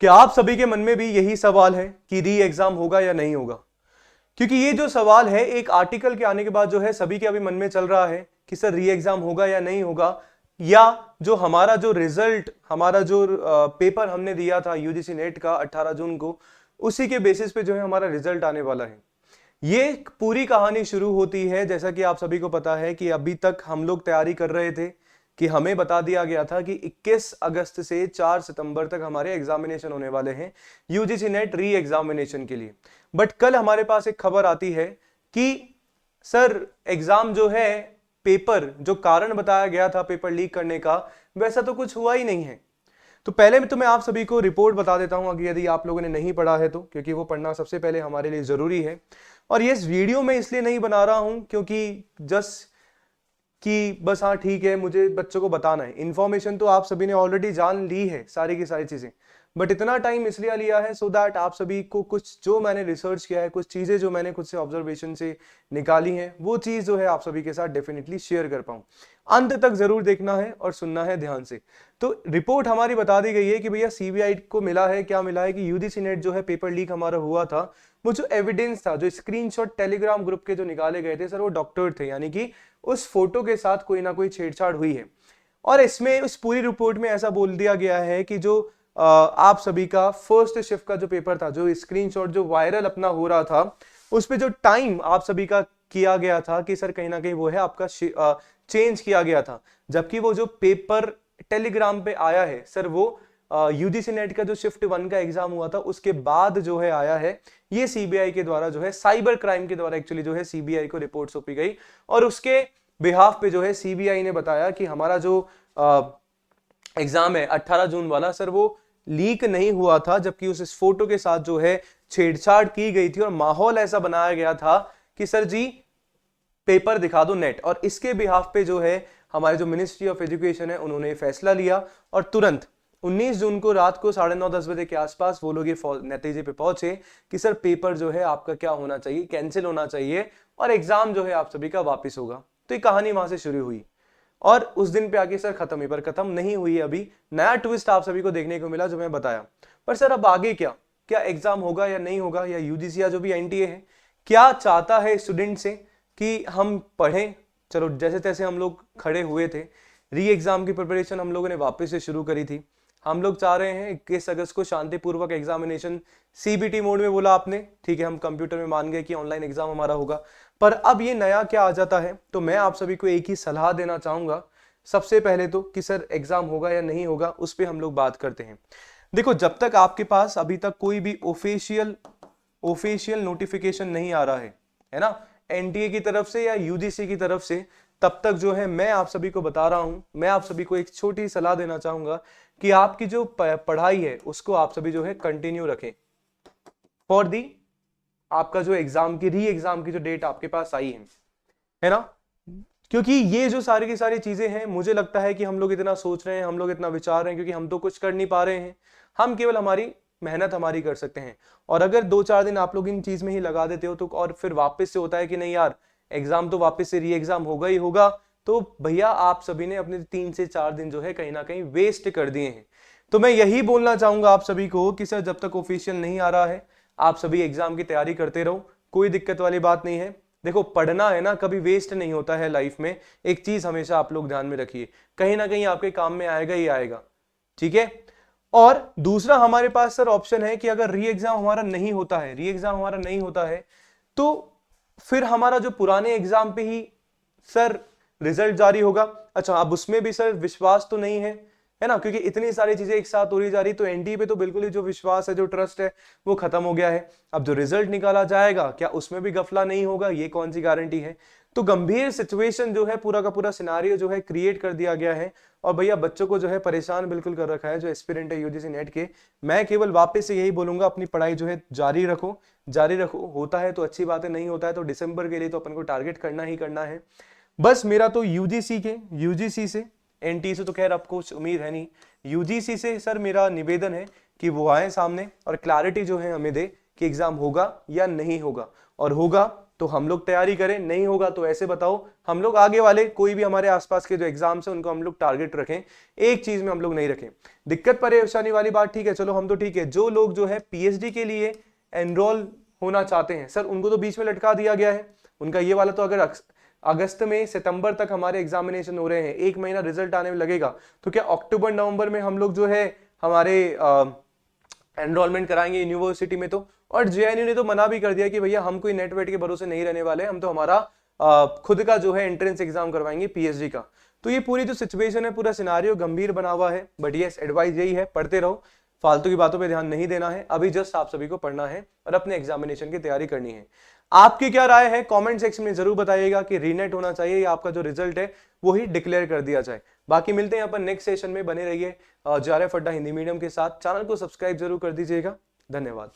क्या आप सभी के मन में भी यही सवाल है कि री एग्जाम होगा या नहीं होगा? क्योंकि ये जो सवाल है एक आर्टिकल के आने के बाद जो है सभी के अभी मन में चल रहा है कि सर री एग्जाम होगा या नहीं होगा, या जो हमारा जो रिजल्ट, हमारा जो पेपर हमने दिया था यूजीसी नेट का 18 जून को, उसी के बेसिस पे जो है हमारा रिजल्ट आने वाला है। ये पूरी कहानी शुरू होती है, जैसा कि आप सभी को पता है कि अभी तक हम लोग तैयारी कर रहे थे कि हमें बता दिया गया था कि 21 अगस्त से 4 सितंबर तक हमारे एग्जामिनेशन होने वाले हैं यूजीसी नेट री एग्जामिनेशन के लिए। बट कल हमारे पास एक खबर आती है कि सर एग्जाम जो है, पेपर जो कारण बताया गया था पेपर लीक करने का, वैसा तो कुछ हुआ ही नहीं है। तो पहले मैं तुम्हें आप सभी को रिपोर्ट बता देता हूं, अगर यदि आप लोगों ने नहीं पढ़ा है तो, क्योंकि वो पढ़ना सबसे पहले हमारे लिए जरूरी है। और ये इस वीडियो में इसलिए नहीं बना रहा हूं क्योंकि जस्ट कि बस हाँ ठीक है मुझे बच्चों को बताना है, इन्फॉर्मेशन तो आप सभी ने ऑलरेडी जान ली है सारी की सारी चीजें, बट इतना टाइम इसलिए लिया है सो दैट आप सभी को कुछ जो मैंने रिसर्च किया है, कुछ चीजें जो मैंने खुद से ऑब्जर्वेशन से निकाली हैं, वो चीज जो है आप सभी के साथ डेफिनेटली शेयर कर पाऊं। अंत तक जरूर देखना है और सुनना है ध्यान से। तो रिपोर्ट हमारी बता दी गई है कि भैया सीबीआई को मिला है, क्या मिला है कि यूजीसी नेट जो है पेपर लीक हमारा हुआ था, वो जो एविडेंस था, जो स्क्रीनशॉट टेलीग्राम ग्रुप के जो निकाले गए थे सर, वो डॉक्टर थे, यानी कि उस फोटो के साथ कोई ना कोई छेड़छाड़ हुई है। और इसमें उस पूरी रिपोर्ट में ऐसा बोल दिया गया है कि जो आप सभी का फर्स्ट शिफ्ट का जो पेपर था, जो स्क्रीनशॉट जो वायरल अपना हो रहा था, उस पे जो टाइम आप सभी का किया गया था कि सर कहीं ना कहीं वो है आपका चेंज किया गया था, जबकि वो जो पेपर टेलीग्राम पे आया है सर, वो यूजीसी नेट का जो शिफ्ट 1 का एग्जाम हुआ था उसके बाद जो है आया है। ये सीबीआई के द्वारा जो है, साइबर क्राइम के द्वारा एक्चुअली जो है सीबीआई को रिपोर्ट सौंपी गई, और उसके बिहाफ पे जो है सीबीआई ने बताया कि हमारा जो एग्जाम है 18 जून वाला सर, वो लीक नहीं हुआ था, जबकि उस फोटो के साथ जो है छेड़छाड़ की गई थी और माहौल ऐसा बनाया गया था कि सर जी पेपर दिखा दो नेट। और इसके बिहाफ पे जो है हमारे जो मिनिस्ट्री ऑफ एजुकेशन है उन्होंने फैसला लिया और तुरंत 19 जून को रात को 9:30-10 बजे के आसपास वो लोग ये नतीजे पे पहुंचे कि सर पेपर जो है आपका क्या होना चाहिए, कैंसिल होना चाहिए, और एग्जाम जो है आप सभी का वापस होगा। तो ये कहानी वहां से शुरू हुई और उस दिन पे आके सर खत्म ही, पर खत्म नहीं हुई है, अभी नया ट्विस्ट आप सभी को देखने को मिला जो मैं बताया। पर सर अब आगे क्या क्या एग्जाम होगा या नहीं होगा, या यूजीसी या जो भी एनटीए है क्या चाहता है स्टूडेंट से कि हम पढ़ें। चलो जैसे तैसे हम लोग खड़े हुए थे, री एग्जाम की प्रिपरेशन हम लोगों ने वापस से शुरू करी थी। हम लोग चाह रहे हैं 21 अगस्त को शांतिपूर्वक एग्जामिनेशन, सीबीटी मोड में बोला आपने, ठीक है, हम कंप्यूटर में मान गए कि ऑनलाइन एग्जाम हमारा होगा। पर अब ये नया क्या आ जाता है, तो मैं आप सभी को एक ही सलाह देना चाहूंगा सबसे पहले तो कि सर एग्जाम होगा या नहीं होगा, उस पर हम लोग बात करते हैं। देखो, जब तक आपके पास अभी तक कोई भी ऑफिशियल नोटिफिकेशन नहीं आ रहा है ना, एनटीए की तरफ से या यूजीसी की तरफ से, तब तक जो है मैं आप सभी को बता रहा हूं, मैं आप सभी को एक छोटी सलाह देना चाहूंगा कि आपकी जो पढ़ाई है उसको आप सभी जो है कंटिन्यू रखें फॉर दी आपका जो एग्जाम की री एग्जाम की जो डेट आपके पास आई है ना। क्योंकि ये जो सारी की सारी चीजें हैं, मुझे लगता है कि हम लोग इतना सोच रहे हैं, हम लोग इतना विचार रहे हैं, क्योंकि हम तो कुछ कर नहीं पा रहे हैं, हम केवल हमारी मेहनत हमारी कर सकते हैं। और अगर 2-4 दिन आप लोग इन चीज में ही लगा देते हो तो, और फिर वापस से होता है कि नहीं यार एग्जाम तो वापस से री एग्जाम होगा ही होगा, तो भैया आप सभी ने अपने 3 से 4 दिन जो है कहीं ना कहीं वेस्ट कर दिए हैं। तो मैं यही बोलना चाहूंगा आप सभी को कि सर जब तक ऑफिशियल नहीं आ रहा है, आप सभी एग्जाम की तैयारी करते रहो, कोई दिक्कत वाली बात नहीं है। देखो, पढ़ना है ना, कभी वेस्ट नहीं होता है लाइफ में। एक चीज हमेशा आप लोग ध्यान में रखिए, कहीं ना कहीं आपके काम में आएगा ही आएगा, ठीक है। और दूसरा हमारे पास सर ऑप्शन है कि अगर री एग्जाम हमारा नहीं होता है, री एग्जाम हमारा नहीं होता है, तो फिर हमारा जो पुराने एग्जाम पे ही सर रिजल्ट जारी होगा। अच्छा, अब उसमें भी सर विश्वास तो नहीं है ना, क्योंकि इतनी सारी चीजें एक साथ हो रही जा रही, तो एनटीए पे तो बिल्कुल ही जो विश्वास है, जो ट्रस्ट है, वो खत्म हो गया है। अब जो रिजल्ट निकाला जाएगा क्या उसमें भी गफला नहीं होगा, ये कौन सी गारंटी है। तो गंभीर सिचुएशन जो है, पूरा का पूरा सिनारियो जो है क्रिएट कर दिया गया है, और भैया बच्चों को जो है परेशान बिल्कुल कर रखा है, जो एस्पिरेंट है यूजीसी नेट के। मैं केवल वापस से यही बोलूंगा, अपनी पढ़ाई जो है जारी रखो, जारी रखो, होता है तो अच्छी बात है, नहीं होता है तो दिसंबर के लिए तो अपन को टारगेट करना ही करना है। बस मेरा तो यूजीसी से, एनटी से तो खैर आपको कुछ उम्मीद है नहीं, यूजीसी से सर मेरा निवेदन है कि वो आए सामने और क्लैरिटी जो है हमें दे कि एग्जाम होगा या नहीं होगा, और होगा तो हम लोग तैयारी करें, नहीं होगा तो ऐसे बताओ। हम लोग आगे वाले कोई भी हमारे आसपास के जो एग्जाम्स हैं उनको हम लोग टारगेट रखें, एक चीज में हम लोग नहीं रखें। दिक्कत परेशानी वाली बात ठीक है, चलो हम तो ठीक है। जो लोग जो है पीएचडी के लिए एनरोल होना चाहते हैं सर, उनको तो बीच में लटका दिया गया है। उनका ये वाला तो अगर अगस्त में सितंबर तक हमारे एग्जामिनेशन हो रहे हैं, एक महीना रिजल्ट आने में लगेगा, तो क्या अक्टूबर नवंबर में हम लोग जो है हमारे एनरोलमेंट कराएंगे यूनिवर्सिटी में? तो और जेएनयू ने तो मना भी कर दिया कि भैया हम कोई नेट वेट के भरोसे नहीं रहने वाले, हम तो हमारा खुद का जो है एंट्रेंस एग्जाम करवाएंगे पीएचडी का। तो ये पूरी जो सिचुएशन है, पूरा सिनारियो गंभीर बना हुआ है। बट यस, एडवाइस यही है, पढ़ते रहो, फालतू की बातों पे ध्यान नहीं देना है। अभी जस्ट आप सभी को पढ़ना है और अपने एग्जामिनेशन की तैयारी करनी है। आपकी क्या राय है कमेंट सेक्शन में जरूर बताइएगा कि रीनेट होना चाहिए या आपका जो रिजल्ट है वो ही डिक्लेयर कर दिया जाए। बाकी मिलते हैं अपन नेक्स्ट सेशन में, बने रहिए JRF अड्डा हिंदी मीडियम के साथ। चैनल को सब्सक्राइब जरूर कर दीजिएगा। धन्यवाद।